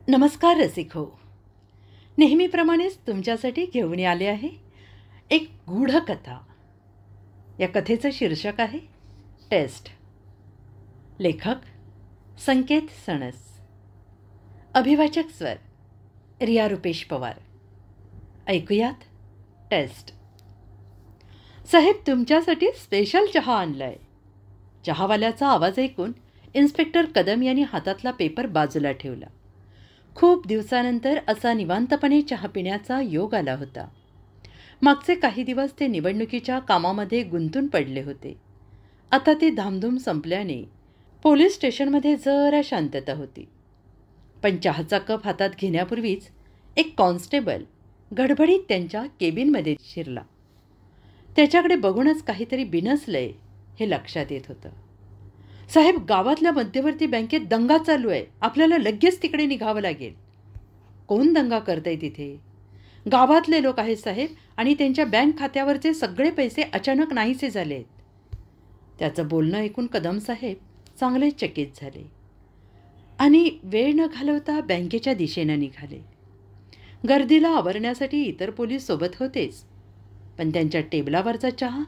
नमस्कार रसिक हो. नेहमीप्रमाणेच तुमच्यासाठी घेऊन आले आहे एक गूढ कथा. या कथेचं शीर्षक आहे टेस्ट. लेखक संकेत सणस. अभिवाचक स्वर रिया रुपेश पवार. ऐकूयात टेस्ट. साहेब, तुमच्यासाठी स्पेशल चहा आणलाय. चहावाल्याचा आवाज ऐकून इन्स्पेक्टर कदम यांनी हातातला पेपर बाजूला ठेवला. खूप दिवसानंतर असा निवांतपणे चहा पिण्याचा योग आला होता. मागचे काही दिवस ते निवडणुकीच्या कामामध्ये गुंतून पडले होते. आता ती धामधूम संपल्याने पोलीस स्टेशनमध्ये जरा शांतता होती. पण चहाचा कप हातात घेण्यापूर्वीच एक कॉन्स्टेबल गडबडीत त्यांच्या केबिनमध्ये शिरला. त्याच्याकडे बघूनच काहीतरी बिनसलंय हे लक्षात येत होतं. साहेब, गावातल्या मध्यवर्ती बँकेत दंगा चालू आहे. आपल्याला लगेच तिकडे निघावं लागेल. कोण दंगा करतंय तिथे? गावातले लोक आहेत साहेब, आणि त्यांच्या बँक खात्यावरचे सगळे पैसे अचानक नाहीसे झालेत. त्याचं बोलणं ऐकून कदम साहेब चांगले चकित झाले आणि वेळ न घालवता बँकेच्या दिशेनं निघाले. गर्दीला आवरण्यासाठी इतर पोलीस सोबत होतेच, पण त्यांच्या टेबलावरचा चहा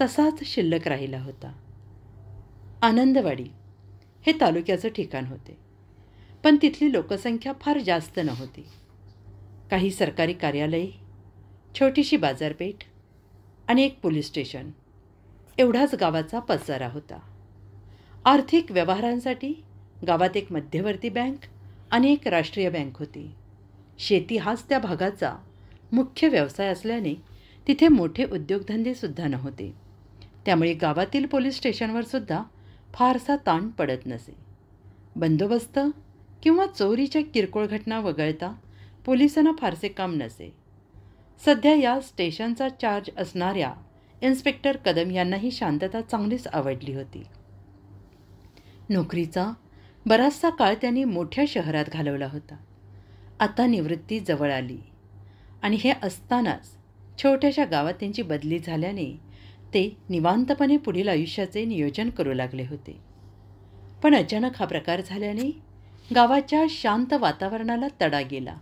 तसाच शिल्लक राहिला होता. आनंदवाडी हे तालुक्याचं ठिकाण होते, पण तिथली लोकसंख्या फार जास्त नव्हती. काही सरकारी कार्यालये, छोटीशी बाजारपेठ आणि एक पोलीस स्टेशन एवढाच गावाचा पसारा होता. आर्थिक व्यवहारांसाठी गावात एक मध्यवर्ती बँक आणि एक राष्ट्रीय बँक होती. शेती हाच त्या भागाचा मुख्य व्यवसाय असल्याने तिथे मोठे उद्योगधंदेसुद्धा नव्हते. त्यामुळे गावातील पोलीस स्टेशनवर सुद्धा फारसा ताण पडत नसे. बंदोबस्त किंवा चोरीच्या किरकोळ घटना वगळता पोलिसांना फारसे काम नसे. सध्या या स्टेशनचा चार्ज असणाऱ्या इन्स्पेक्टर कदम यांनाही शांतता चांगलीच आवडली होती. नोकरीचा बराचसा काळ त्यांनी मोठ्या शहरात घालवला होता. आता निवृत्ती जवळ आली आणि हे असतानाच छोट्याशा गावात त्यांची बदली झाल्याने ते निवांतपणे पुढील आयुष्याचे नियोजन करू लागले होते. पण अचानक हा प्रकार झाल्याने गावाच्या शांत वातावरणाला तडा गेला.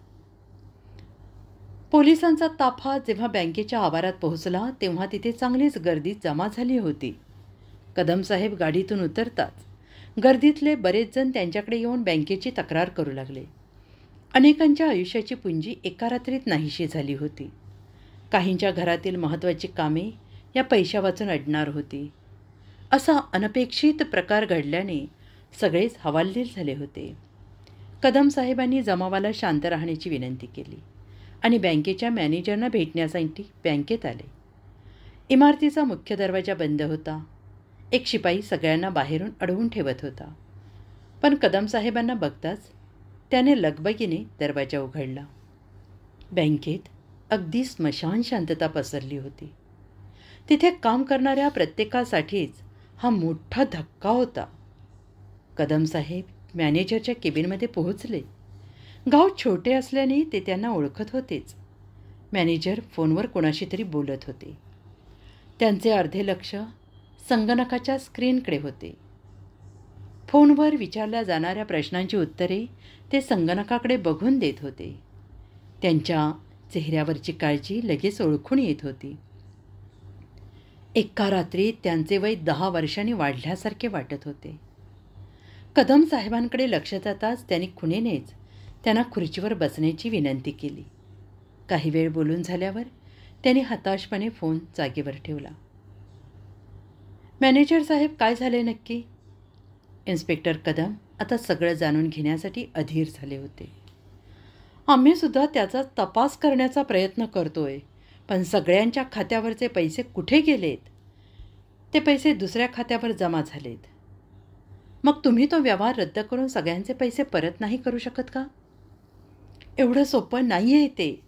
पोलिसांचा ताफा जेव्हा बँकेच्या आवारात पोहोचला तेव्हा तिथे चांगलीच गर्दी जमा झाली होती. कदमसाहेब गाडीतून उतरताच गर्दीतले बरेच जण त्यांच्याकडे येऊन बँकेची तक्रार करू लागले. अनेकांच्या आयुष्याची पुंजी एका रात्रीत नाहीशी झाली होती. काहींच्या घरातील महत्त्वाची कामे या पैशा वाचून अडणार होती. असा अनपेक्षित प्रकार घडल्याने सगळेच हवालदिल झाले होते. कदम साहेबांनी जमावाला शांत राहण्याची विनंती केली आणि बँकेच्या मॅनेजरना भेटण्यासाठी बँकेत आले. इमारतीचा मुख्य दरवाजा बंद होता. एक शिपाई सगळ्यांना बाहेरून अडवून ठेवत होता. पण कदम साहेबांना बघताच त्याने लगबगीने दरवाजा उघडला. बँकेत अगदी स्मशान शांतता पसरली होती. तिथे काम करणाऱ्या प्रत्येकासाठीच हा मोठा धक्का होता. कदमसाहेब मॅनेजरच्या केबिनमध्ये पोहोचले. गाव छोटे असल्याने ते त्यांना ओळखत होतेच. मॅनेजर फोनवर कोणाशी तरी बोलत होते. त्यांचे अर्धे लक्ष संगणकाच्या स्क्रीनकडे होते. फोनवर विचारल्या जाणाऱ्या प्रश्नांची उत्तरे ते संगणकाकडे बघून देत होते. त्यांच्या चेहऱ्यावरची काळजी लगेच ओळखून येत होती. एका रात्रीत त्यांचे वय 10 वर्षांनी वाढल्यासारखे वाटत होते. कदम साहेबांकडे लक्ष जाताच त्यांनी खुणेनेच त्यांना खुर्चीवर बसण्याची विनंती केली. काही वेळ बोलून झाल्यावर त्यांनी हताशपणे फोन जागेवर ठेवला. मॅनेजर साहेब, काय झाले नक्की? इन्स्पेक्टर कदम आता सगळं जाणून घेण्यासाठी अधीर झाले होते. आम्हीसुद्धा त्याचा तपास करण्याचा प्रयत्न करतोय, पण सगळ्यांच्या खात्यावरचे पैसे कुठे गेलेत? ते पैसे दुसऱ्या खात्यावर जमा झालेत. मग तुम्ही तो व्यवहार रद्द करून सगळ्यांचे पैसे परत नाही करू शकत का? एवढं सोपं नाही आहे ते,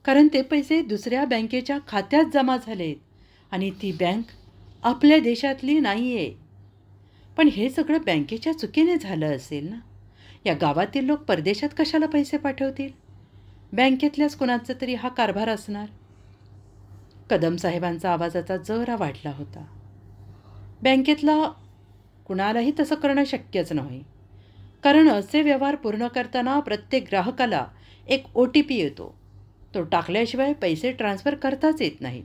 कारण ते पैसे दुसऱ्या बँकेच्या खात्यात जमा झालेत आणि ती बँक आपल्या देशातली नाही आहे. पण हे सगळं बँकेच्या चुकीने झालं असेल ना? या गावातील लोक परदेशात कशाला पैसे पाठवतील? बँकेतल्याच कुणाचा तरी हा कारभार असणार. कदम साहेबांचा आवाजाचा जरा वाढला होता. बँकेतला कुणालाही तसं करणं शक्यच नाही. कारण असे व्यवहार पूर्ण करताना प्रत्येक ग्राहकाला एक OTP येतो. तो टाकल्याशिवाय पैसे ट्रान्स्फर करताच येत नाहीत.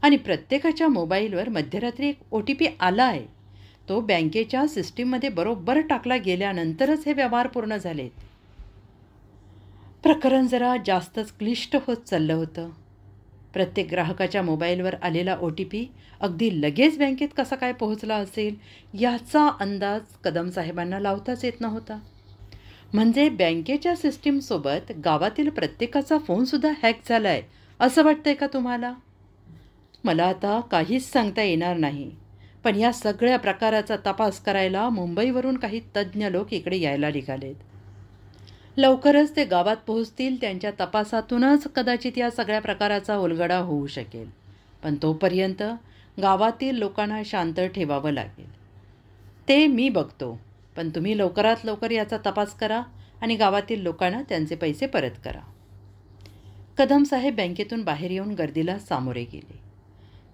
आणि प्रत्येकाच्या मोबाईलवर मध्यरात्री एक OTP आला आहे. तो बँकेच्या सिस्टीममध्ये बरोबर टाकला गेल्यानंतरच हे व्यवहार पूर्ण झालेत. प्रकरण जरा जास्तच क्लिष्ट होत चाललं होतं. प्रत्येक ग्राहकाच्या मोबाईलवर आलेला OTP अगदी लगेच बँकेत कसा काय पोहोचला असेल याचा अंदाज कदम साहेबांना लावताच येत नव्हता. म्हणजे बँकेच्या सिस्टीमसोबत गावातील प्रत्येकाचा फोनसुद्धा हॅक झाला आहे असं वाटतंय का तुम्हाला? मला आता काहीच सांगता येणार नाही. पण या सगळ्या प्रकाराचा तपास करायला मुंबईवरून काही तज्ज्ञ लोक इकडे यायला निघालेत. लवकरच ते गावात पोहोचतील. त्यांच्या तपासातूनच कदाचित या सगळ्या प्रकाराचा उलगडा होऊ शकेल. पण तोपर्यंत गावातील लोकांना शांत ठेवावं लागेल. ते मी बघतो. पण तुम्ही लवकरात लवकर याचा तपास करा आणि गावातील लोकांना त्यांचे पैसे परत करा. कदम साहेब बँकेतून बाहेर येऊन गर्दीला सामोरे गेले.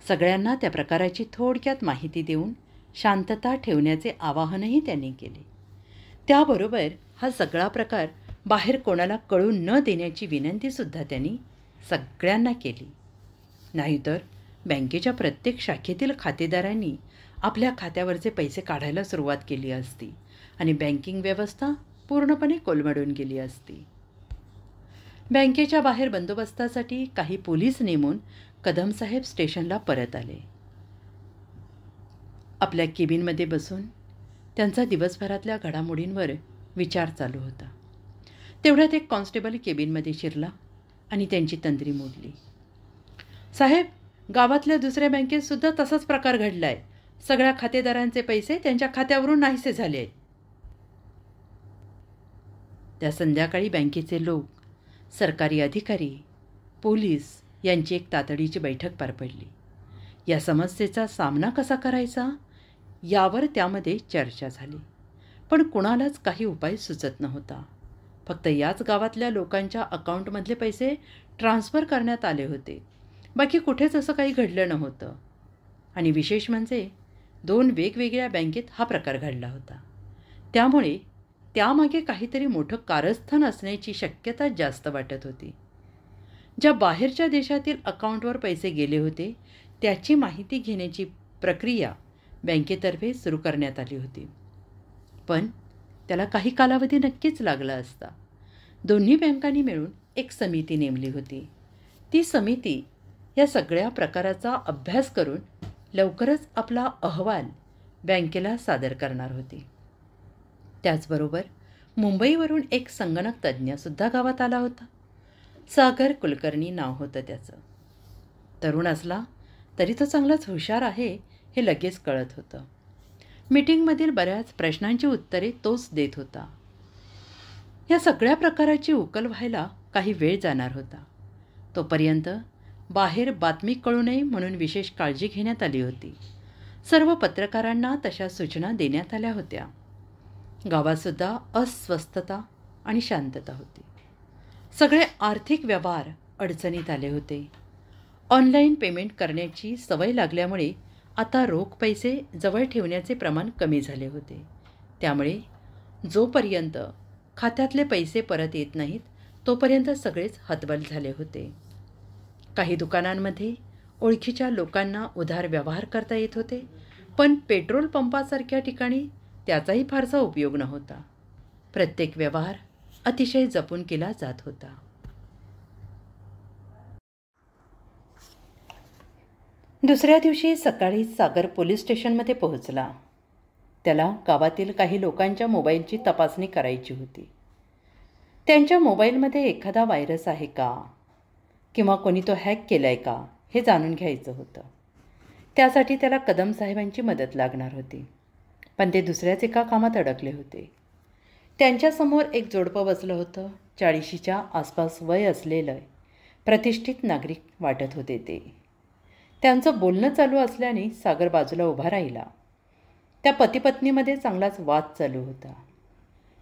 सगळ्यांना त्या प्रकाराची थोडक्यात माहिती देऊन शांतता ठेवण्याचे आवाहनही त्यांनी केले. त्याबरोबर हा सगळा प्रकार बाहेर कोणाला कळू न देण्याची विनंतीसुद्धा त्यांनी सगळ्यांना केली. नाहीतर बँकेच्या प्रत्येक शाखेतील खातेदारांनी आपल्या खात्यावरचे पैसे काढायला सुरुवात केली असती आणि बँकिंग व्यवस्था पूर्णपणे कोलमडून गेली असती. बँकेच्या बाहेर बंदोबस्तासाठी काही पोलीस नेमून कदमसाहेब स्टेशनला परत आले. आपल्या केबिनमध्ये बसून त्यांचा दिवसभरातल्या घडामोडींवर विचार चालू होता. तेवढ्यात एक कॉन्स्टेबल केबिनमध्ये शिरला आणि त्यांची तंद्री मोडली. साहेब, गावातल्या दुसऱ्या बँकेतसुद्धा तसाच प्रकार घडला आहे. सगळ्या खातेदारांचे पैसे त्यांच्या खात्यावरून नाहीसे झाले आहेत. त्या संध्याकाळी बँकेचे लोक, सरकारी अधिकारी, पोलीस यांची एक तातडीची बैठक पार पडली. या समस्येचा सामना कसा करायचा यावर त्यामध्ये चर्चा झाली. पण कुणालाच काही उपाय सुचत नव्हता. फक्त याच गावातल्या लोकांच्या अकाउंटमधले पैसे ट्रान्स्फर करण्यात आले होते. बाकी कुठेच असं काही घडलं नव्हतं. आणि विशेष म्हणजे 2 वेगवेगळ्या बँकेत हा प्रकार घडला होता. त्यामुळे त्यामागे काहीतरी मोठं कारस्थान असण्याची शक्यता जास्त वाटत होती. ज्या बाहेरच्या देशातील अकाउंटवर पैसे गेले होते त्याची माहिती घेण्याची प्रक्रिया बँकेतर्फे सुरू करण्यात आली होती. पण त्याला काही कालावधी नक्कीच लागला असता. दोन्ही बँकांनी मिळून एक समिती नेमली होती. ती समिती या सगळ्या प्रकाराचा अभ्यास करून लवकरच आपला अहवाल बँकेला सादर करणार होती. त्याचबरोबर मुंबईवरून एक संगणक तज्ज्ञसुद्धा गावात आला होता. सागर कुलकर्णी नाव होतं त्याचं. तरुण असला तरी तो चांगलाच हुशार आहे हे लगेच कळत होतं. मीटिंगमधील बऱ्याच प्रश्नांची उत्तरे तोच देत होता. या सगळ्या प्रकाराची उकल व्हायला काही वेळ जाणार होता. तोपर्यंत बाहेर बातमी कळू नये म्हणून विशेष काळजी घेण्यात आली होती. सर्व पत्रकारांना तशा सूचना देण्यात आल्या होत्या. गावातसुद्धा अस्वस्थता आणि शांतता होती. सगळे आर्थिक व्यवहार अडचणीत आले होते. ऑनलाईन पेमेंट करण्याची सवय लागल्यामुळे आता रोख पैसे जवळ ठेवण्याचे प्रमाण कमी झाले होते. त्यामुळे जोपर्यंत खात्यातले पैसे परत येत नाहीत तोपर्यंत सगळेच हतबल झाले होते. काही दुकानांमध्ये ओळखीच्या लोकांना उधार व्यवहार करता येत होते. पण पेट्रोल पंपासारख्या ठिकाणी त्याचाही फारसा उपयोग नव्हता. प्रत्येक व्यवहार अतिशय जपून केला जात होता. दुसऱ्या दिवशी सकाळी सागर पोलीस स्टेशनमध्ये पोहोचला. त्याला गावातील काही लोकांच्या मोबाईलची तपासणी करायची होती. त्यांच्या मोबाईलमध्ये एखादा व्हायरस आहे का किंवा कोणी तो हॅक केला आहे का हे जाणून घ्यायचं होतं. त्यासाठी त्याला कदम साहेबांची मदत लागणार होती. पण ते दुसऱ्याच एका कामात अडकले होते. त्यांच्यासमोर एक जोडपं बसलं होतं. 40च्या आसपास वय असलेलं प्रतिष्ठित नागरिक वाटत होते ते. त्यांचं बोलणं चालू असल्याने सागर बाजूला उभा राहिला. त्या पतीपत्नीमध्ये चांगलाच वाद चालू होता.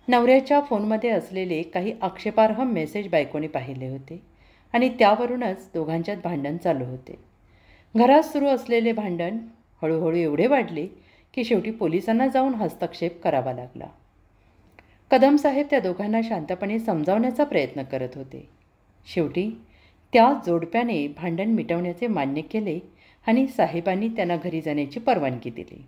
नवऱ्याच्या फोनमध्ये असलेले काही आक्षेपार्ह मेसेज बायकोने पाहिले होते आणि त्यावरूनच दोघांच्यात भांडण चालू होते. घरात सुरू असलेले भांडण हळूहळू एवढे वाढले की शेवटी पोलिसांना जाऊन हस्तक्षेप करावा लागला. कदम साहेब त्या दोघांना शांतपणे समजावण्याचा प्रयत्न करत होते. शेवटी त्या जोडप्याने भांडण मिटवण्याचे मान्य केले आणि साहेबांनी त्यांना घरी जाण्याची परवानगी दिली.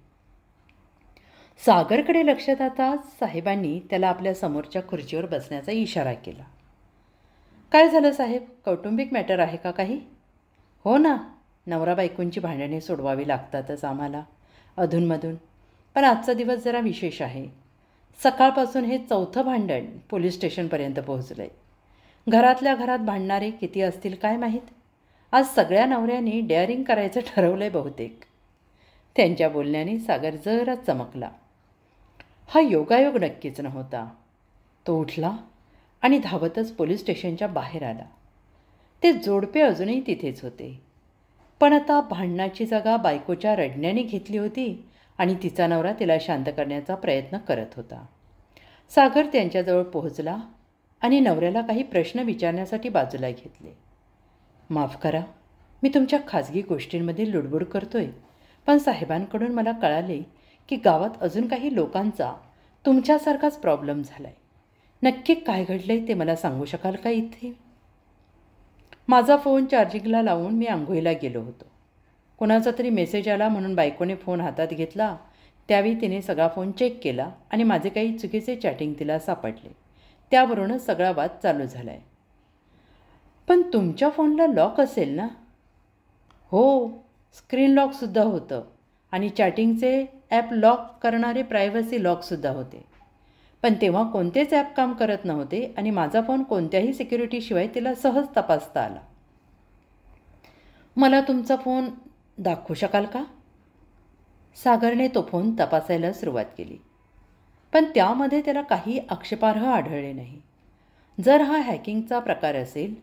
सागरकडे लक्ष जाताच साहेबांनी त्याला आपल्या समोरच्या खुर्चीवर बसण्याचा इशारा केला. काय झालं साहेब, कौटुंबिक मॅटर आहे का काही? हो ना, नवरा बायकोंची भांडणे सोडवावी लागतातच आम्हाला अधूनमधून, पण आजचा दिवस जरा विशेष आहे. सकाळपासून हे 4थं भांडण पोलीस स्टेशनपर्यंत पोहोचलं आहे. घरातल्या घरात भांडणारे किती असतील काय माहीत. आज सगळ्या नवऱ्यांनी डेअरिंग करायचं ठरवलं आहे बहुतेक. त्यांच्या बोलण्याने सागर जरा चमकला. हा योगायोग नक्कीच नव्हता. तो उठला आणि धावतच पोलीस स्टेशनच्या बाहेर आला. ते जोडपे अजूनही तिथेच होते, पण आता भांडणाची जागा बायकोच्या रडण्याने घेतली होती आणि तिचा नवरा तिला शांत करण्याचा प्रयत्न करत होता. सागर त्यांच्याजवळ पोहोचला आणि नवऱ्याला काही प्रश्न विचारण्यासाठी बाजूला घेतले. माफ करा, मी तुमच्या खाजगी गोष्टींमध्ये लुडबुड करतोय, पण साहेबांकडून मला कळाले की गावात अजून काही लोकांचा तुमच्यासारखाच प्रॉब्लेम झाला आहे. नक्की काय घडलं आहे ते मला सांगू शकाल का इथे? माझा फोन चार्जिंगला लावून मी आंघोळीला गेलो होतो. कोणाचा तरी मेसेज आला म्हणून बायकोने फोन हातात घेतला. त्यावेळी तिने सगळा फोन चेक केला आणि माझे काही चुकीचे चॅटिंग तिला सापडले. त्यावरूनच सगळा वाद चालू झाला आहे. पण तुमच्या फोनला लॉक असेल ना? हो, स्क्रीन लॉकसुद्धा होतं आणि चॅटिंगचे ॲप लॉक करणारे प्रायव्हसी लॉकसुद्धा होते. पण तेव्हा कोणतेच ॲप काम करत नव्हते आणि माझा फोन कोणत्याही सिक्युरिटीशिवाय तिला सहज तपासता आला. मला तुमचा फोन दाखवू शकाल का? सागरने तो फोन तपासायला सुरुवात केली, पण त्यामध्ये त्याला काही आक्षेपार्ह आढळले नाही. जर हा हॅकिंगचा प्रकार असेल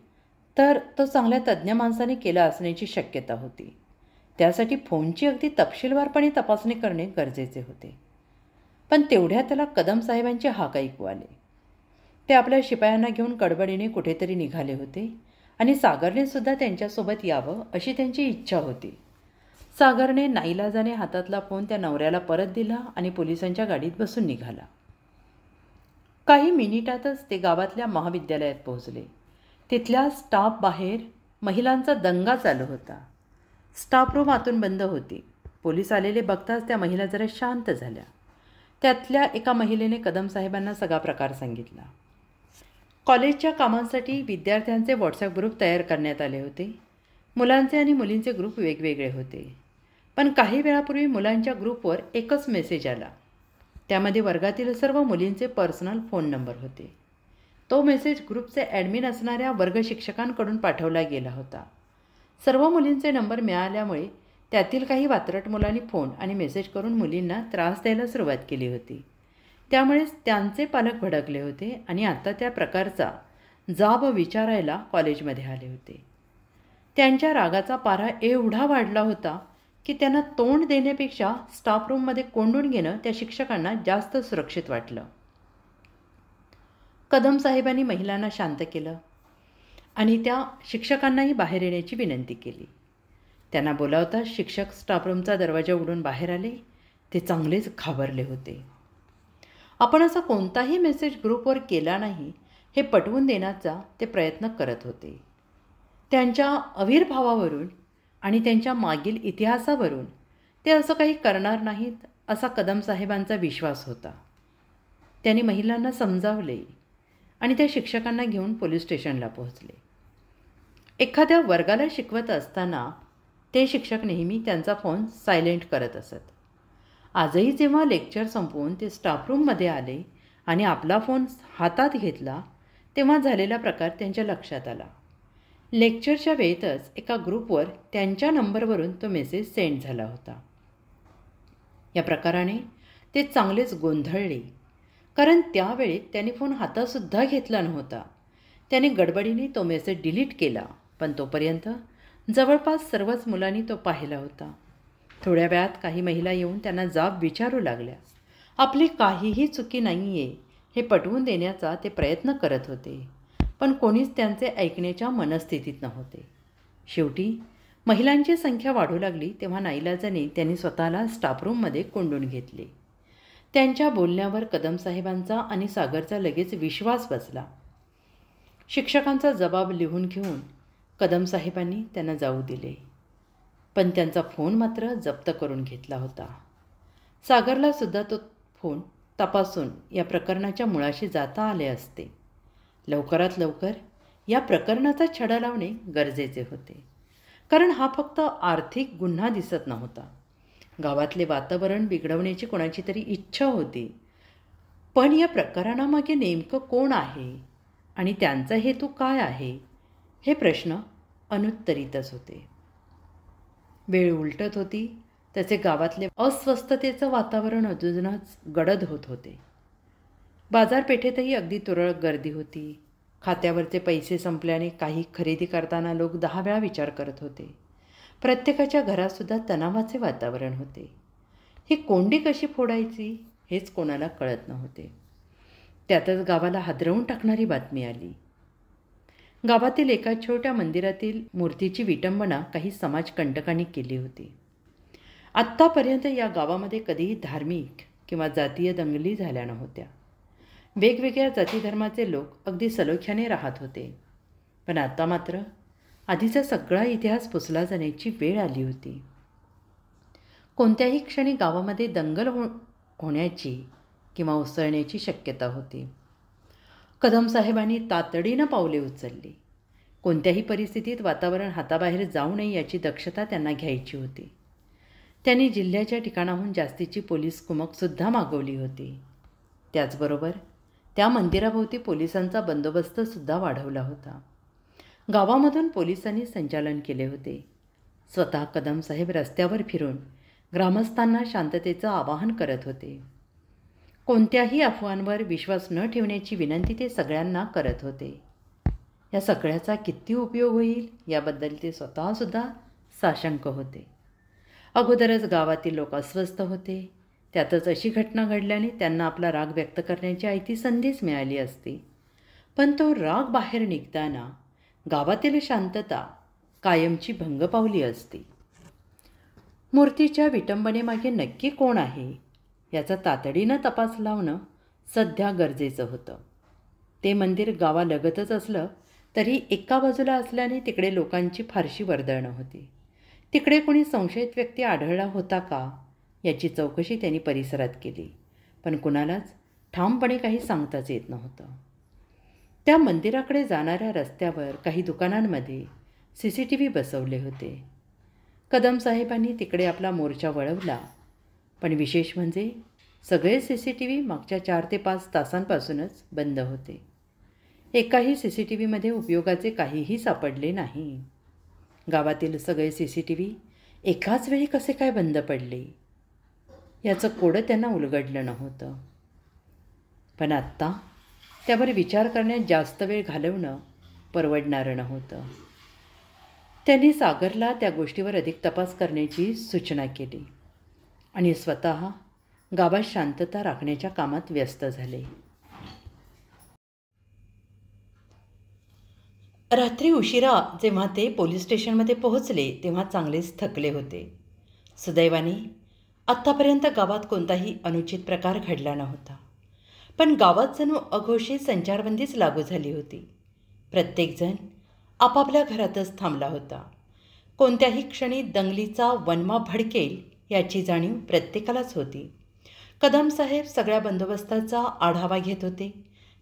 तर तो चांगल्या तज्ज्ञ माणसाने केला असण्याची शक्यता होती. त्यासाठी फोनची अगदी तपशीलवारपणे तपासणी करणे गरजेचे होते. पण तेवढ्या त्याला कदम साहेबांचे हाक ऐकू आले. ते आपल्या शिपायांना घेऊन गडबडीने कुठेतरी निघाले होते आणि सागरने सुद्धा त्यांच्यासोबत यावं अशी त्यांची इच्छा होती. सागरने नाईलाजाने हातातला फोन त्या नवऱ्याला परत दिला आणि पोलिसांच्या गाडीत बसून निघाला. काही मिनिटातच ते गावातल्या महाविद्यालयात पोहोचले. तिथल्या स्टाफ बाहेर महिलांचा दंगा चालू होता. स्टाफ रूम आतून बंद होती. पोलीस आलेले बघताच त्या महिला जरा शांत झाल्या. त्यातल्या एका महिलेने कदम साहेबांना सगळा प्रकार सांगितला. कॉलेजच्या कामांसाठी विद्यार्थ्यांचे व्हॉट्सॲप ग्रुप तयार करण्यात आले होते. मुलांचे आणि मुलींचे ग्रुप वेगवेगळे होते. पण काही वेळापूर्वी मुलांच्या ग्रुपवर एकच मेसेज आला. त्यामध्ये वर्गातील सर्व मुलींचे पर्सनल फोन नंबर होते. तो मेसेज ग्रुपचे ॲडमिन असणाऱ्या वर्ग शिक्षकांकडून पाठवला गेला होता. सर्व मुलींचे नंबर मिळाल्यामुळे त्यातील काही वात्रट मुलांनी फोन आणि मेसेज करून मुलींना त्रास द्यायला सुरुवात केली होती. त्यामुळेच त्यांचे पालक भडकले होते आणि आता त्या प्रकारचा जाब विचारायला कॉलेजमध्ये आले होते. त्यांच्या रागाचा पारा एवढा वाढला होता की त्यांना तोंड देण्यापेक्षा स्टाफ रूममध्ये कोंडून घेणं त्या शिक्षकांना जास्त सुरक्षित वाटलं. कदम साहेबांनी महिलांना शांत केलं आणि त्या शिक्षकांनाही बाहेर येण्याची विनंती केली. त्यांना बोलावताच शिक्षक स्टाफ रूमचा दरवाजा उघडून बाहेर आले. ते चांगलेच घाबरले होते. आपण असा कोणताही मेसेज ग्रुपवर केला नाही हे पटवून देण्याचा ते प्रयत्न करत होते. त्यांच्या अविर्भावावरून आणि त्यांच्या मागील इतिहासावरून ते असं काही करणार नाहीत असा कदम साहेबांचा विश्वास होता. त्यांनी महिलांना समजावले आणि त्या शिक्षकांना घेऊन पोलीस स्टेशनला पोहोचले. एखाद्या वर्गाला शिकवत असताना ते शिक्षक नेहमी त्यांचा फोन सायलेंट करत असत. आजही जेव्हा लेक्चर संपवून ते स्टाफ रूममध्ये आले आणि आपला फोन हातात घेतला तेव्हा झालेला प्रकार त्यांच्या लक्षात आला. लेक्चरच्या वेळेतच एका ग्रुपवर त्यांच्या नंबरवरून तो मेसेज सेंड झाला होता. या प्रकाराने ते चांगलेच गोंधळले, कारण त्यावेळेत त्यांनी फोन हातातसुद्धा घेतला नव्हता. त्याने गडबडीने तो मेसेज डिलीट केला, पण तोपर्यंत जवळपास सर्वच मुलांनी तो पाहिला होता. थोड्या वेळात काही महिला येऊन त्यांना जाब विचारू लागल्या. आपली काहीही चुकी नाही आहे हे पटवून देण्याचा ते प्रयत्न करत होते, पण कोणीच त्यांचे ऐकण्याच्या मनस्थितीत नव्हते. शेवटी महिलांची संख्या वाढू लागली तेव्हा नाईलाजाने त्यांनी स्वतःला स्टाफ रूममध्ये कोंडून घेतले. त्यांच्या बोलण्यावर कदमसाहेबांचा आणि सागरचा लगेच विश्वास बसला. शिक्षकांचा जबाब लिहून घेऊन कदमसाहेबांनी त्यांना जाऊ दिले, पण त्यांचा फोन मात्र जप्त करून घेतला होता. सागरला सुद्धा तो फोन तपासून या प्रकरणाच्या मुळाशी जाता आले असते. लवकरात लवकर या प्रकरणाचा छडा लावणे गरजेचे होते, कारण हा फक्त आर्थिक गुन्हा दिसत नव्हता. गावातले वातावरण बिघडवण्याची कोणाची तरी इच्छा होती. पण या प्रकरणामागे नेमकं कोण आहे आणि त्यांचा हेतू काय आहे, हे प्रश्न अनुत्तरितच होते. वेळ उलटत होती तसे गावातले अस्वस्थतेचं वातावरण अजूनच गडद होत होते. बाजारपेठेतही अगदी तुरळक गर्दी होती. खात्यावरचे पैसे संपल्याने काही खरेदी करताना लोक 10 वेळा विचार करत होते. प्रत्येकाच्या घरातसुद्धा तणावाचे वातावरण होते. ही कोंडी कशी फोडायची हेच कोणाला कळत नव्हते. त्यातच गावाला हादरवून टाकणारी बातमी आली. गावातील एका छोट्या मंदिरातील मूर्तीची विटंबना काही समाजकंटकांनी केली होती. आत्तापर्यंत या गावामध्ये कधीही धार्मिक किंवा जातीय दंगली झाल्या नव्हत्या. वेगवेगळ्या जातीधर्माचे लोक अगदी सलोख्याने राहत होते. पण आता मात्र आधीचा सगळा इतिहास पुसला जाण्याची वेळ आली होती. कोणत्याही क्षणी गावामध्ये दंगल होण्याची किंवा उसळण्याची शक्यता होती. कदमसाहेबांनी तातडीनं पावले उचलली. कोणत्याही परिस्थितीत वातावरण हाताबाहेर जाऊ नये याची दक्षता त्यांना घ्यायची होती. त्यांनी जिल्ह्याच्या ठिकाणाहून जास्तीची पोलीस कुमकसुद्धा मागवली होती. त्याचबरोबर त्या मंदिराभोवती पोलिसांचा बंदोबस्तसुद्धा वाढवला होता. गावामधून पोलिसांनी संचालन केले होते. स्वतः कदमसाहेब रस्त्यावर फिरून ग्रामस्थांना शांततेचं आवाहन करत होते. कोणत्याही अफवांवर विश्वास न ठेवण्याची विनंती ते सगळ्यांना करत होते. या सगळ्याचा किती उपयोग होईल याबद्दल ते स्वतःसुद्धा साशंक होते. अगोदरच गावातील लोक अस्वस्थ होते. त्यातच अशी घटना घडल्याने त्यांना आपला राग व्यक्त करण्याची आयती संधीच मिळाली असती. पण तो राग बाहेर निघताना गावातील शांतता कायमची भंग पावली असती. मूर्तीच्या विटंबनेमागे नक्की कोण आहे याचा तातडीनं तपास लावणं सध्या गरजेचं होतं. ते मंदिर गावालगतच असलं तरी एका बाजूला असल्याने तिकडे लोकांची फारशी वर्दळ नव्हती. तिकडे कोणी संशयित व्यक्ती आढळला होता का याची चौकशी त्यांनी परिसरात केली, पण कुणालाच ठामपणे काही सांगताच येत नव्हतं. त्या मंदिराकडे जाणाऱ्या रस्त्यावर काही दुकानांमध्ये CCTV बसवले होते. कदमसाहेबांनी तिकडे आपला मोर्चा वळवला, पण विशेष म्हणजे सगळे CCTV मागच्या 4 ते 5 तासांपासूनच बंद होते. एकाही CCTVमध्ये उपयोगाचे काहीही सापडले नाही. गावातील सगळे CCTV एकाच वेळी कसे काय बंद पडले याचं कोडं त्यांना उलगडलं नव्हतं. पण आत्ता त्यावर विचार करण्यात जास्त वेळ घालवणं परवडणारं नव्हतं. त्यांनी सागरला त्या गोष्टीवर अधिक तपास करण्याची सूचना केली आणि स्वतः गावात शांतता राखण्याच्या कामात व्यस्त झाले. रात्री उशिरा जेव्हा ते पोलीस स्टेशनमध्ये पोहोचले तेव्हा चांगलेच थकले होते. सुदैवाने आत्तापर्यंत गावात कोणताही अनुचित प्रकार घडला नव्हता. पण गावात जणू अघोषित संचारबंदीच लागू झाली होती. प्रत्येकजण आपापल्या घरातच थांबला होता. कोणत्याही क्षणी दंगलीचा वणवा भडकेल याची जाणीव प्रत्येकालाच होती. कदमसाहेब सगळ्या बंदोबस्ताचा आढावा घेत होते.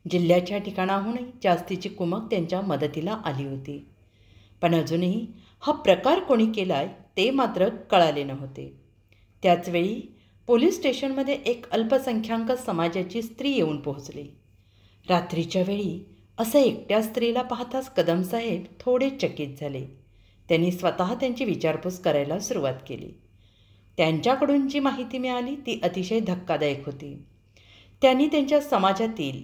जिल्ह्याच्या ठिकाणाहूनही जास्तीची कुमक त्यांच्या मदतीला आली होती. पण अजूनही हा प्रकार कोणी केलाय ते मात्र कळाले नव्हते. त्याचवेळी पोलीस स्टेशनमध्ये एक अल्पसंख्याक समाजाची स्त्री येऊन पोहोचली. रात्रीच्या वेळी असं एकट्या स्त्रीला पाहताच कदमसाहेब थोडे चकित झाले. त्यांनी स्वतः त्यांची विचारपूस करायला सुरुवात केली. त्यांच्याकडून जी माहिती मिळाली ती अतिशय धक्कादायक होती. त्यांनी त्यांच्या समाजातील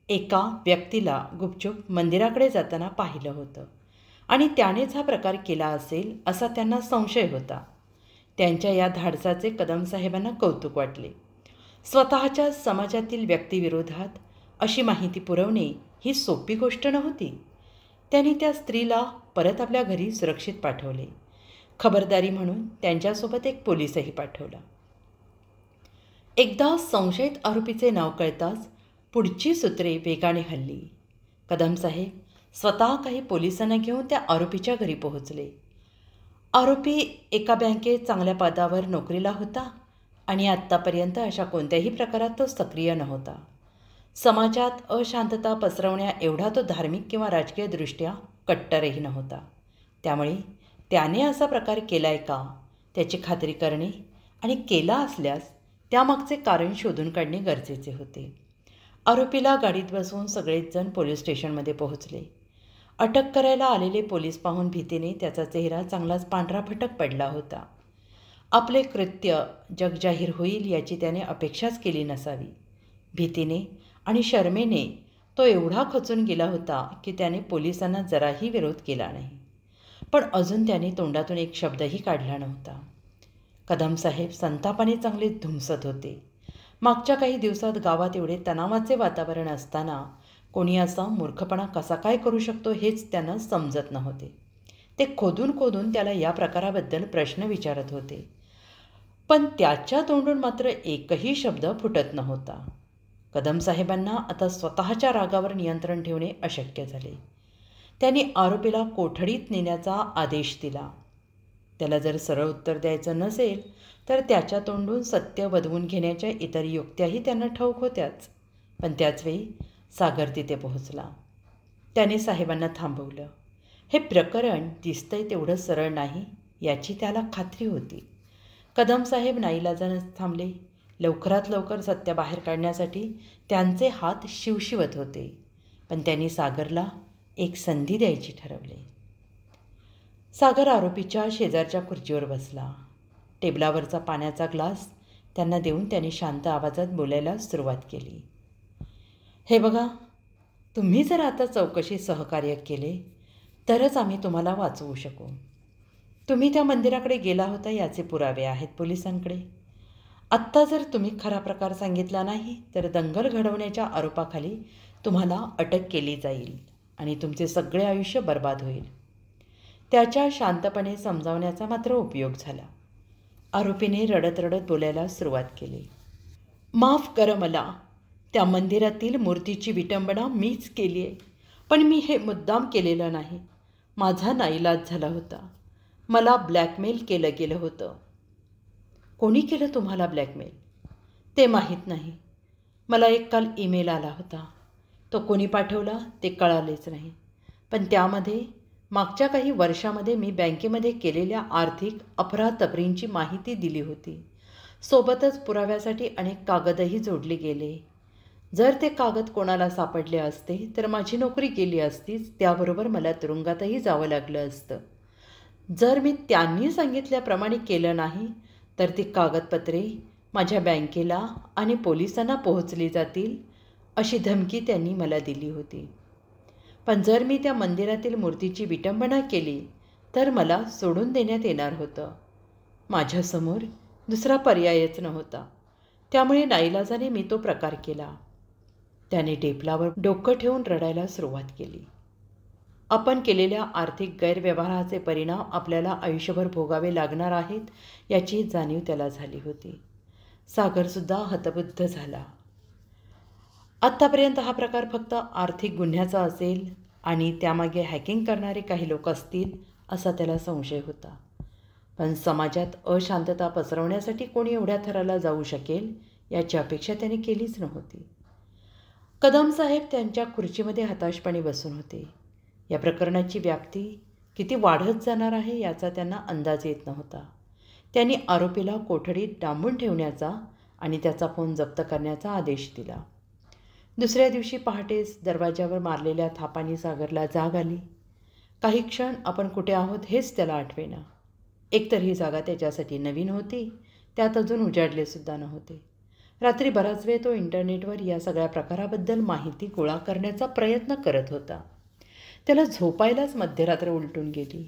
एका व्यक्तीला गुपचूप मंदिराकडे जाताना पाहिलं होतं आणि त्यानेच हा प्रकार केला असेल असा त्यांना संशय होता. त्यांच्या या धाडसाचे कदमसाहेबांना कौतुक वाटले. स्वतःच्या समाजातील व्यक्तीविरोधात अशी माहिती पुरवणे ही सोपी गोष्ट नव्हती. त्यांनी त्या स्त्रीला परत आपल्या घरी सुरक्षित पाठवले. खबरदारी म्हणून त्यांच्यासोबत एक पोलीसही पाठवला. एकदा संशयित आरोपीचे नाव कळताच पुढची सूत्रे वेगाने हलली. कदमसाहेब स्वतः काही पोलिसांना घेऊन त्या आरोपीच्या घरी पोहोचले. आरोपी एका बँकेत चांगल्या पदावर नोकरीला होता आणि आत्तापर्यंत अशा कोणत्याही प्रकारात तो सक्रिय नव्हता. समाजात अशांतता पसरवण्या एवढा तो धार्मिक किंवा राजकीयदृष्ट्या कट्टरही नव्हता. त्यामुळे त्याने असा प्रकार केला आहे का त्याची खात्री करणे आणि केला असल्यास त्यामागचे कारण शोधून काढणे गरजेचे होते. आरोपीला गाडीत बसवून सगळेच जण पोलीस स्टेशनमध्ये पोहोचले. अटक करायला आलेले पोलीस पाहून भीतीने त्याचा चेहरा चांगलाच पांढराफटक पडला होता. आपले कृत्य जगजाहीर होईल याची त्याने अपेक्षाच केली नसावी. भीतीने आणि शरमेने तो एवढा खचून गेला होता की त्याने पोलिसांना जराही विरोध केला नाही. पण अजून त्याने तोंडातून एक शब्दही काढला नव्हता. कदमसाहेब संतापाने चांगले धुमसत होते. मागच्या काही दिवसात गावात एवढे तणावाचे वातावरण असताना कोणी असा मूर्खपणा कसा काय करू शकतो हेच त्यांना समजत नव्हते. ते खोदून खोदून त्याला या प्रकाराबद्दल प्रश्न विचारत होते. पण त्याच्या तोंडून मात्र एकही शब्द फुटत नव्हता. कदमसाहेबांना आता स्वतःच्या रागावर नियंत्रण ठेवणे अशक्य झाले. त्यांनी आरोपीला कोठडीत नेण्याचा आदेश दिला. त्याला जर सरळ उत्तर द्यायचं नसेल तर त्याच्या तोंडून सत्य वदवून घेण्याच्या इतर युक्त्याही त्यांना ठाऊक होत्याच. पण त्याचवेळी सागर तिथे पोहोचला. त्याने साहेबांना थांबवलं. हे प्रकरण दिसतंय तेवढं सरळ नाही याची त्याला खात्री होती. कदमसाहेब नाईलाजाने थांबले. लवकरात लवकर सत्य बाहेर काढण्यासाठी त्यांचे हात शिवशिवत होते. पण त्यांनी सागरला एक संधी द्यायची ठरवले. सागर आरोपीच्या शेजारच्या खुर्चीवर बसला. टेबलावरचा पाण्याचा ग्लास त्यांना देऊन त्याने शांत आवाजात बोलायला सुरुवात केली. हे बघा, तुम्ही जर आता चौकशी सहकार्य केले तरच आम्ही तुम्हाला वाचवू शकू. तुम्ही त्या मंदिराकडे गेला होता याचे पुरावे आहेत पोलिसांकडे. आत्ता जर तुम्ही खरा प्रकार सांगितला नाही तर दंगल घडवण्याच्या आरोपाखाली तुम्हाला अटक केली जाईल आणि तुमचे सगळे आयुष्य बर्बाद होईल. त्याच्या शांतपणे समजावण्याचा मात्र उपयोग झाला. आरोपीने रडत रडत बोलायला सुरुवात केली. माफ करा मला. त्या मंदिरातील मूर्तीची विटंबना मीच केली आहे. पण मी हे मुद्दाम केलेलं नाही. माझा नाईलाज झाला होता. मला ब्लॅकमेल केलं गेलं होतं. कोणी केलं तुम्हाला ब्लॅकमेल ते माहीत नाही. मला एक काल ईमेल आला होता. तो कोणी पाठवला ते कळालेच नाही. पण त्यामध्ये मागच्या काही वर्षामध्ये मी बँकेमध्ये केलेल्या आर्थिक अफरातफरींची माहिती दिली होती. सोबतच पुराव्यासाठी अनेक कागदही जोडले गेले. जर ते कागद कोणाला सापडले असते तर माझी नोकरी गेली असतीच. त्याबरोबर मला तुरुंगातही जावं लागलं असतं. जर मी त्यांनी सांगितल्याप्रमाणे केलं नाही तर ती कागदपत्रे माझ्या बँकेला आणि पोलिसांना पोहोचली जातील अशी धमकी त्यांनी मला दिली होती. पण जर मी त्या मंदिरातील मूर्तीची विटंबना केली तर मला सोडून देण्यात येणार होतं. माझ्यासमोर दुसरा पर्यायच नव्हता. त्यामुळे नाईलाजाने मी तो प्रकार केला. त्याने टेबलावर डोकं ठेवून रडायला सुरुवात केली. आपण केलेल्या आर्थिक गैरव्यवहाराचे परिणाम आपल्याला आयुष्यभर भोगावे लागणार आहेत याची जाणीव त्याला झाली होती. सागरसुद्धा हतबुद्ध झाला. आत्तापर्यंत हा प्रकार फक्त आर्थिक गुन्ह्याचा असेल आणि त्यामागे हॅकिंग करणारे काही लोक असतील असा त्याला संशय होता. पण समाजात अशांतता पसरवण्यासाठी कोणी एवढ्या थराला जाऊ शकेल याची अपेक्षा त्याने केलीच नव्हती. कदमसाहेब त्यांच्या खुर्चीमध्ये हताशपणे बसून होते. या प्रकरणाची व्याप्ती किती वाढत जाणार आहे याचा त्यांना अंदाज येत नव्हता. त्यांनी आरोपीला कोठडीत डांबून ठेवण्याचा आणि त्याचा फोन जप्त करण्याचा आदेश दिला. दुसऱ्या दिवशी पहाटेच दरवाजावर मारलेल्या थापांनी सागरला जाग आली. काही क्षण आपण कुठे आहोत हेच त्याला आठवेना. एकतर ही जागा त्याच्यासाठी नवीन होती, त्यात अजून उजाडलेसुद्धा नव्हते. रात्री बराच वेळ तो इंटरनेटवर या सगळ्या प्रकाराबद्दल माहिती गोळा करण्याचा प्रयत्न करत होता. त्याला झोपायलाच मध्यरात्र उलटून गेली.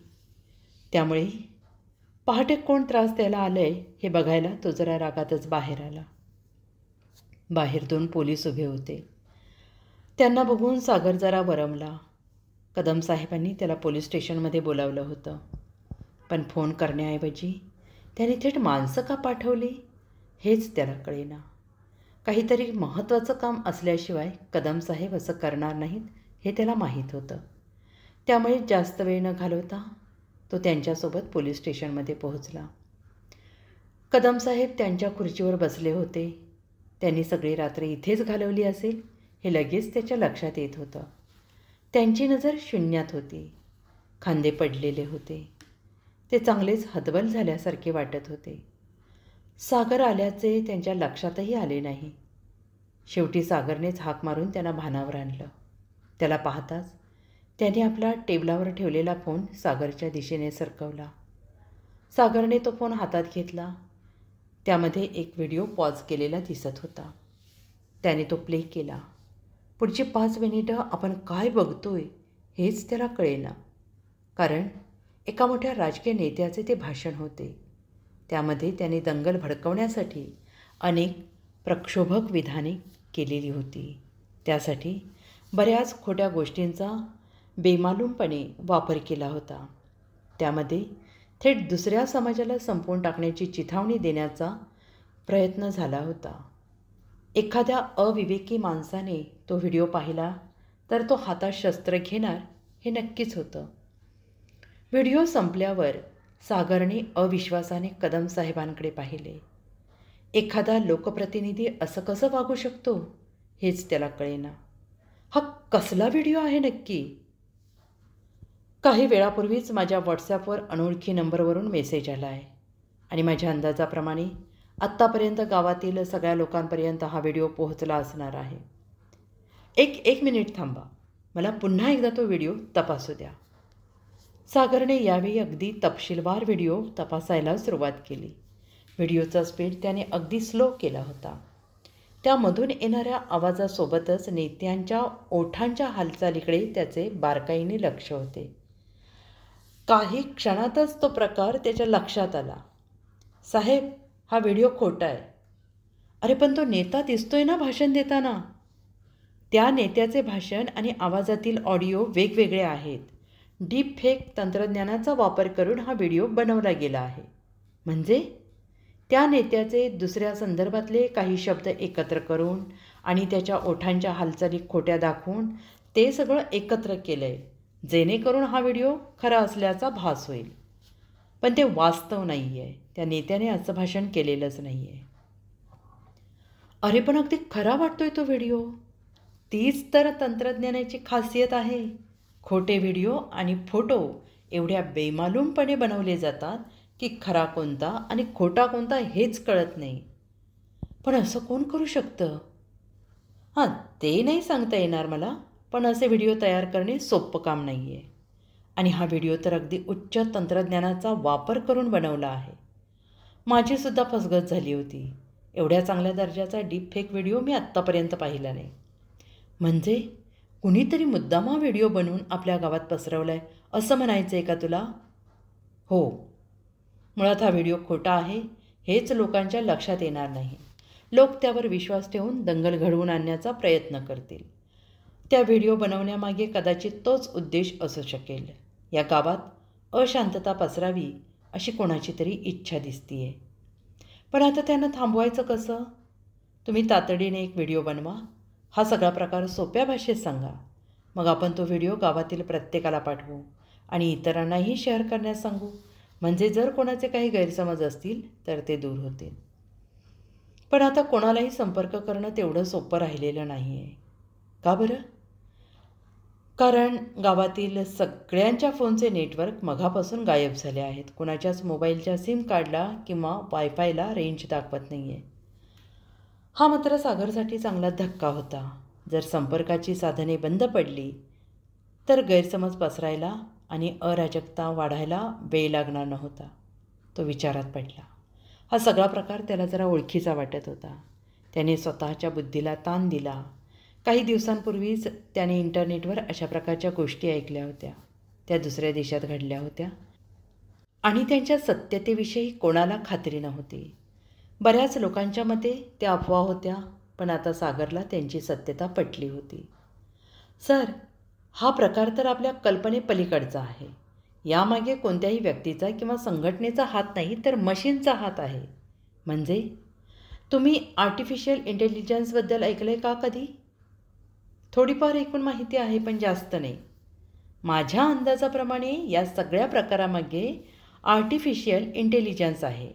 त्यामुळे पहाटे कोण त्रास द्यायला आलं आहे हे बघायला तो जरा रागातच बाहेर आला. बाहेर 2 पोलीस उभे होते. त्यांना बघून सागर जरा वरमला. कदमसाहेबांनी त्याला पोलीस स्टेशनमध्ये बोलावलं होतं. पण फोन करण्याऐवजी त्याने थेट माणसं का पाठवली हेच त्याला कळेना. काहीतरी महत्त्वाचं काम असल्याशिवाय कदम साहेब असं करणार नाहीत हे त्याला माहीत होतं. त्यामुळे जास्त वेळ न घालवता तो त्यांच्यासोबत पोलीस स्टेशनमध्ये पोहोचला. कदम साहेब त्यांच्या खुर्चीवर बसले होते. त्यांनी सगळी रात्र इथेच घालवली असेल हे लगेच त्याच्या लक्षात येत होतं. त्यांची नजर शून्यात होती. खांदे पडलेले होते. ते चांगलेच हतबल झाल्यासारखे वाटत होते. सागर आल्याचे त्यांच्या लक्षातही आले नाही. शेवटी सागरनेच हाक मारून त्यांना भानावर आणलं. त्याला पाहताच त्याने आपला टेबलावर ठेवलेला फोन सागरच्या दिशेने सरकवला. सागरने तो फोन हातात घेतला. त्यामध्ये एक व्हिडिओ पॉज केलेला दिसत होता. त्याने तो प्ले केला. पुढची 5 मिनिटं आपण काय बघतोय हेच त्याला कळेना. कारण एका मोठ्या राजकीय नेत्याचे ते भाषण होते. त्यामध्ये त्याने दंगल भडकवण्यासाठी अनेक प्रक्षोभक विधाने केलेली होती. त्यासाठी बऱ्याच खोट्या गोष्टींचा बेमालूमपणे वापर केला होता. त्यामध्ये थेट दुसऱ्या समाजाला संपवून टाकण्याची चिथावणी देण्याचा प्रयत्न झाला होता. एखाद्या अविवेकी माणसाने तो व्हिडिओ पाहिला तर तो हातात शस्त्र घेणार हे नक्कीच होतं. व्हिडिओ संपल्यावर सागरने अविश्वासाने कदम साहेबांकडे पाहिले. एखादा लोकप्रतिनिधी असं कसं वागू शकतो हेच त्याला कळेना. हा कसला व्हिडिओ आहे नक्की? काही वेळापूर्वीच माझ्या व्हॉट्सॲपवर अनोळखी नंबरवरून मेसेज आला आहे आणि माझ्या अंदाजाप्रमाणे आत्तापर्यंत गावातील सगळ्या लोकांपर्यंत हा व्हिडिओ पोहोचला असणार आहे. एक मिनिट थांबा. मला पुन्हा एकदा तो व्हिडिओ तपासू द्या. सागरने यावेळी अगदी तपशीलवार व्हिडिओ तपासायला सुरुवात केली. व्हिडिओचा स्पीड त्याने अगदी स्लो केला होता. त्यामधून येणाऱ्या आवाजासोबतच नेत्यांच्या ओठांच्या हालचालीकडे त्याचे बारकाईने लक्ष होते. काही क्षणातच तो प्रकार त्याच्या लक्षात आला. साहेब, हा व्हिडिओ खोटा आहे. अरे पण तो नेता दिसतोय ना भाषण देताना. त्या नेत्याचे भाषण आणि आवाजातील ऑडिओ वेगवेगळे आहेत. डीप फेक तंत्रज्ञानाचा वापर करून हा व्हिडिओ बनवला गेला आहे. म्हणजे त्या नेत्याचे दुसऱ्या संदर्भातले काही शब्द एकत्र करून आणि त्याच्या ओठांच्या हालचाली खोट्या दाखवून ते सगळं एकत्र केलं आहे, जेणेकरून हा व्हिडिओ खरा असल्याचा भास होईल. पण ते वास्तव नाही आहे. त्या नेत्याने असं भाषण केलेलंच नाही आहे. अरे पण अगदी खरा वाटतोय तो व्हिडिओ. तीच तर तंत्रज्ञानाची खासियत आहे. खोटे व्हिडिओ आणि फोटो एवढ्या बेमालूमपणे बनवले जातात की खरा कोणता आणि खोटा कोणता हेच कळत नाही. पण असं कोण करू शकतं? हां, ते नाही सांगता येणार मला. पण असे व्हिडिओ तयार करणे सोपं काम नाही आहे. आणि हा व्हिडिओ तर अगदी उच्च तंत्रज्ञानाचा वापर करून बनवला आहे. माझीसुद्धा फसगत झाली होती. एवढ्या चांगल्या दर्जाचा डीप फेक व्हिडिओ मी आत्तापर्यंत पाहिला नाही. म्हणजे कुणीतरी मुद्दाम हा व्हिडिओ बनवून आपल्या गावात पसरवला आहे असं म्हणायचं आहे का तुला? हो, मुळात हा व्हिडिओ खोटा आहे हेच लोकांच्या लक्षात येणार नाही. लोक त्यावर विश्वास ठेवून दंगल घडवून आणण्याचा प्रयत्न करतील. त्या व्हिडिओ बनवण्यामागे कदाचित तोच उद्देश असू शकेल. या गावात अशांतता पसरावी अशी कोणाची तरी इच्छा दिसतीये. पण आता त्यांना थांबवायचं कसं? तुम्ही तातडीने एक व्हिडिओ बनवा. हा सगळा प्रकार सोप्या भाषेत सांगा. मग आपण तो व्हिडिओ गावातील प्रत्येकाला पाठवू आणि इतरांनाही शेअर करण्यास सांगू. म्हणजे जर कोणाचे काही गैरसमज असतील तर ते दूर होतील. पण आता कोणालाही संपर्क करणं तेवढं सोपं राहिलेलं नाही आहे. का बरं? कारण गावातील सगळ्यांच्या फोनचे नेटवर्क मघापासून गायब झाले आहेत. कोणाच्याच मोबाईलच्या सिम कार्डला किंवा वायफायला रेंज दाखवत नाही आहे. हा मात्र सागरसाठी चांगला धक्का होता. जर संपर्काची साधने बंद पडली तर गैरसमज पसरायला आणि अराजकता वाढायला वेळ लागणार नव्हता. तो विचारात पडला. हा सगळा प्रकार त्याला जरा ओळखीचा वाटत होता. त्याने स्वतःच्या बुद्धीला ताण दिला. काही दिवसांपूर्वीच त्याने इंटरनेटवर अशा प्रकारच्या गोष्टी ऐकल्या होत्या. त्या दुसऱ्या देशात घडल्या होत्या आणि त्यांच्या सत्यतेविषयी कोणाला खात्री नव्हती. बऱ्याच लोकांच्या मते त्या अफवा होत्या. पण आता सागरला त्यांची सत्यता पटली होती. सर, हा प्रकार तर आपल्या कल्पनेपलीकडचा आहे. यामागे कोणत्याही व्यक्तीचा किंवा संघटनेचा हात नाही तर मशीनचा हात आहे. म्हणजे तुम्ही आर्टिफिशियल इंटेलिजन्सबद्दल ऐकलं आहे का कधी? थोडीफार एकूण माहिती आहे, पण जास्त नाही. माझ्या अंदाजाप्रमाणे या सगळ्या प्रकारामागे आर्टिफिशियल इंटेलिजन्स आहे.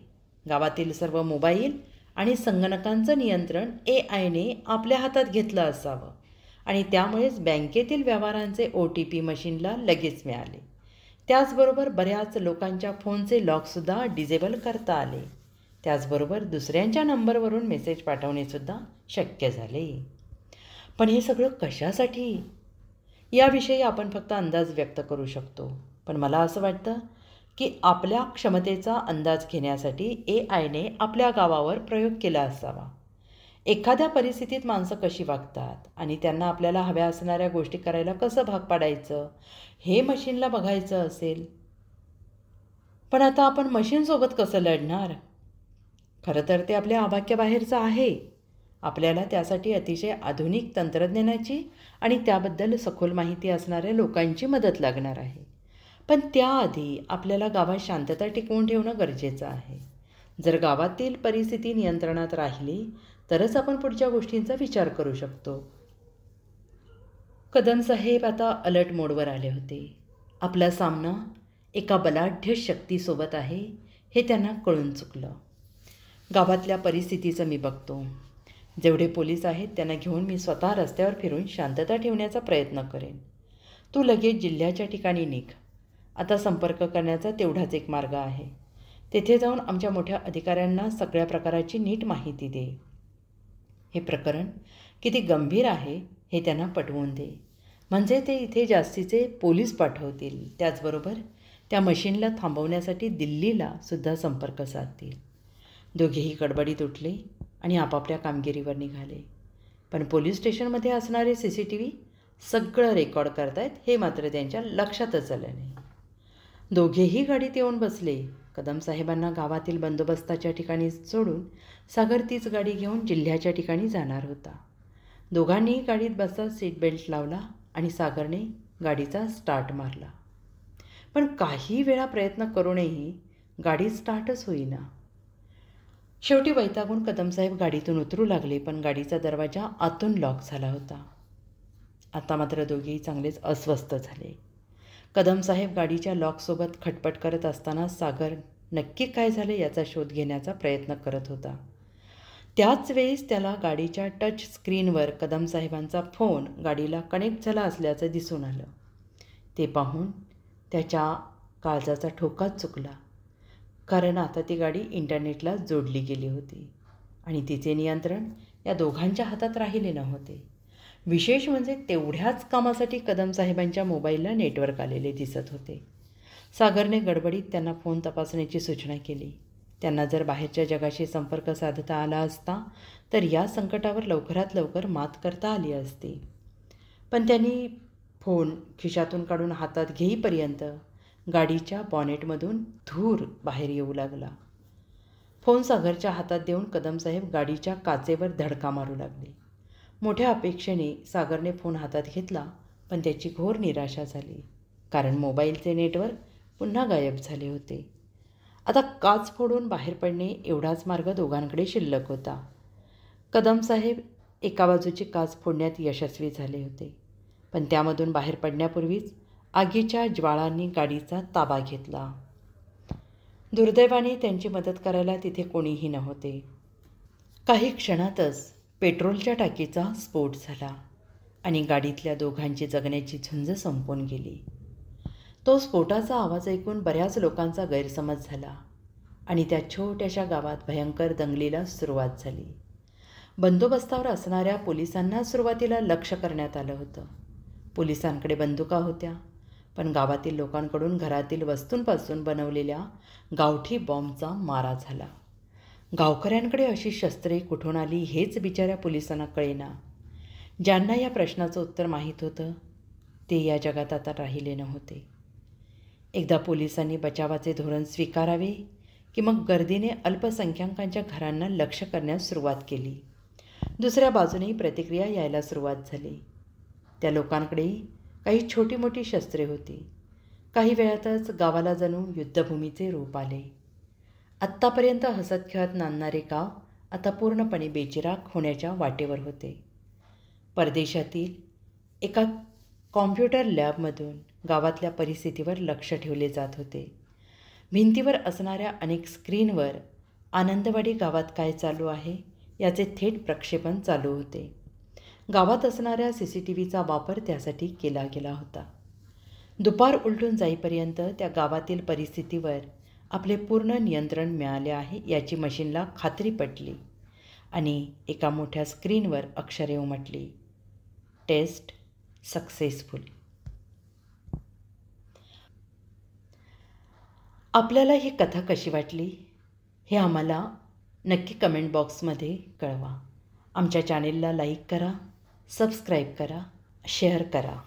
गावातील सर्व मोबाईल आणि संगणकांचं नियंत्रण AIने आपल्या हातात घेतलं असावं आणि त्यामुळेच बँकेतील व्यवहारांचे OTP मशीनला लगेच मिळाले. त्याचबरोबर बऱ्याच लोकांच्या फोनचे लॉकसुद्धा डिसेबल करता आले. त्याचबरोबर दुसऱ्यांच्या नंबरवरून मेसेज पाठवणेसुद्धा शक्य झाले. पण हे सगळं कशासाठी? याविषयी आपण फक्त अंदाज व्यक्त करू शकतो. पण मला असं वाटतं की आपल्या क्षमतेचा अंदाज घेण्यासाठी AIने आपल्या गावावर प्रयोग केला असावा. एखाद्या परिस्थितीत माणसं कशी वागतात आणि त्यांना आपल्याला हव्या असणाऱ्या गोष्टी करायला कसं भाग पाडायचं हे मशीनला बघायचं असेल. पण आता आपण मशीनसोबत कसं लढणार? खरं तर ते आपल्या आवाक्याबाहेरचं आहे. आपल्याला त्यासाठी अतिशय आधुनिक तंत्रज्ञानाची आणि त्याबद्दल सखोल माहिती असणाऱ्या लोकांची मदत लागणार आहे. पण त्याआधी आपल्याला गावात शांतता टिकवून ठेवणं गरजेचं आहे. जर गावातील परिस्थिती नियंत्रणात राहिली तरच आपण पुढच्या गोष्टींचा विचार करू शकतो. कदम साहेब आता अलर्ट मोडवर आले होते. आपला सामना एका बलाढ्य शक्तीसोबत आहे हे त्यांना कळून चुकलं. गावातल्या परिस्थितीचं मी बघतो. जेवढे पोलीस आहेत त्यांना घेऊन मी स्वतः रस्त्यावर फिरून शांतता ठेवण्याचा प्रयत्न करेन. तू लगेच जिल्ह्याच्या ठिकाणी निघ. आता संपर्क करण्याचा तेवढाच एक मार्ग आहे. तेथे जाऊन आमच्या मोठ्या अधिकाऱ्यांना सगळ्या प्रकाराची नीट माहिती दे. हे प्रकरण किती गंभीर आहे हे त्यांना पटवून दे. म्हणजे ते इथे जास्तीचे पोलीस पाठवतील. त्याचबरोबर त्या मशीनला थांबवण्यासाठी दिल्लीला सुद्धा संपर्क साधतील. दोघेही गडबडीत उठले आणि आपापल्या कामगिरीवर निघाले. पण पोलीस स्टेशनमध्ये असणारे CCTV सगळं रेकॉर्ड करतायत हे मात्र त्यांच्या लक्षातच आलं नाही. दोघेही गाडीत येऊन बसले. कदम साहेबांना गावातील बंदोबस्ताच्या ठिकाणी सोडून सागर तीच गाडी घेऊन जिल्ह्याच्या ठिकाणी जाणार होता. दोघांनीही गाडीत बसता सीट बेल्ट लावला आणि सागरने गाडीचा स्टार्ट मारला. पण काही वेळा प्रयत्न करूनही गाडी स्टार्टच होईना. शेवटी वैतागून कदमसाहेब गाडीतून उतरू लागले, पण गाडीचा दरवाजा आतून लॉक झाला होता. आता मात्र दोघेही चांगलेच अस्वस्थ झाले. कदमसाहेब गाडीच्या लॉकसोबत खटपट करत असताना सागर नक्की काय झाले याचा शोध घेण्याचा प्रयत्न करत होता. त्याच वेळेस त्याला गाडीच्या टच स्क्रीनवर कदमसाहेबांचा फोन गाडीला कनेक्ट झाला असल्याचं दिसून आलं. ते पाहून त्याच्या काळजाचा ठोकाच चुकला. कारण आता ती गाडी इंटरनेटला जोडली गेली होती आणि तिचे नियंत्रण या दोघांच्या हातात राहिले नव्हते. विशेष म्हणजे तेवढ्याच कामासाठी कदमसाहेबांच्या मोबाईलला नेटवर्क आलेले दिसत होते. सागरने गडबडीत त्यांना फोन तपासण्याची सूचना केली. त्यांना जर बाहेरच्या जगाशी संपर्क साधता आला असता तर या संकटावर लवकरात लवकर मात करता आली असती. पण त्यांनी फोन खिशातून काढून हातात घेईपर्यंत गाडीच्या बॉनेटमधून धूर बाहेर येऊ लागला. फोन सागरच्या हातात देऊन कदमसाहेब गाडीच्या काचेवर धडका मारू लागले. मोठ्या अपेक्षेने सागरने फोन हातात घेतला, पण त्याची घोर निराशा झाली. कारण मोबाईलचे नेटवर्क पुन्हा गायब झाले होते. आता काच फोडून बाहेर पडणे एवढाच मार्ग दोघांकडे शिल्लक होता. कदमसाहेब एका बाजूची काच फोडण्यात यशस्वी झाले होते, पण त्यामधून बाहेर पडण्यापूर्वीच आगीच्या ज्वाळांनी गाडीचा ताबा घेतला. दुर्दैवाने त्यांची मदत करायला तिथे कोणीही नव्हते. काही क्षणातच पेट्रोलच्या टाकीचा स्फोट झाला आणि गाडीतल्या दोघांची जगण्याची झुंज संपून गेली. तो स्फोटाचा आवाज ऐकून बऱ्याच लोकांचा गैरसमज झाला आणि त्या छोट्याशा गावात भयंकर दंगलीला सुरुवात झाली. बंदोबस्तावर असणाऱ्या पोलिसांना सुरुवातीला लक्ष करण्यात आलं होतं. पोलिसांकडे बंदुका होत्या, पण गावातील लोकांकडून घरातील वस्तूंपासून बनवलेल्या गावठी बॉम्बचा मारा झाला. गावकऱ्यांकडे अशी शस्त्रे कुठून आली हेच बिचाऱ्या पोलिसांना कळेना. ज्यांना या प्रश्नाचं उत्तर माहीत होतं ते या जगात आता राहिले नव्हते. एकदा पोलिसांनी बचावाचे धोरण स्वीकारावे की मग गर्दीने अल्पसंख्याकांच्या घरांना लक्ष्य करण्यास सुरुवात केली. दुसऱ्या बाजूनेही प्रतिक्रिया यायला सुरुवात झाली. त्या लोकांकडेही काही छोटी मोठी शस्त्रे होती. काही वेळातच गावाला जणू युद्धभूमीचे रूप आले. आत्तापर्यंत हसत खेळत नांदणारे गाव आता पूर्णपणे बेचिराख होण्याच्या वाटेवर होते. परदेशातील एका कॉम्प्युटर लॅबमधून गावातल्या परिस्थितीवर लक्ष ठेवले जात होते. भिंतीवर असणाऱ्या अनेक स्क्रीनवर आनंदवाडी गावात काय चालू आहे याचे थेट प्रक्षेपण चालू होते. गावात असणाऱ्या CCTVचा वापर त्यासाठी केला गेला होता. दुपार उलटून जाईपर्यंत त्या गावातील परिस्थितीवर आपले पूर्ण नियंत्रण मिळाले आहे याची मशीनला खात्री पटली आणि एका मोठ्या स्क्रीनवर अक्षरे उमटली, टेस्ट सक्सेसफुल. आपल्याला ही कथा कशी वाटली हे आम्हाला नक्की कमेंट बॉक्समध्ये कळवा. आमच्या चॅनेलला लाईक करा, सबस्क्राईब करा, शेअर करा.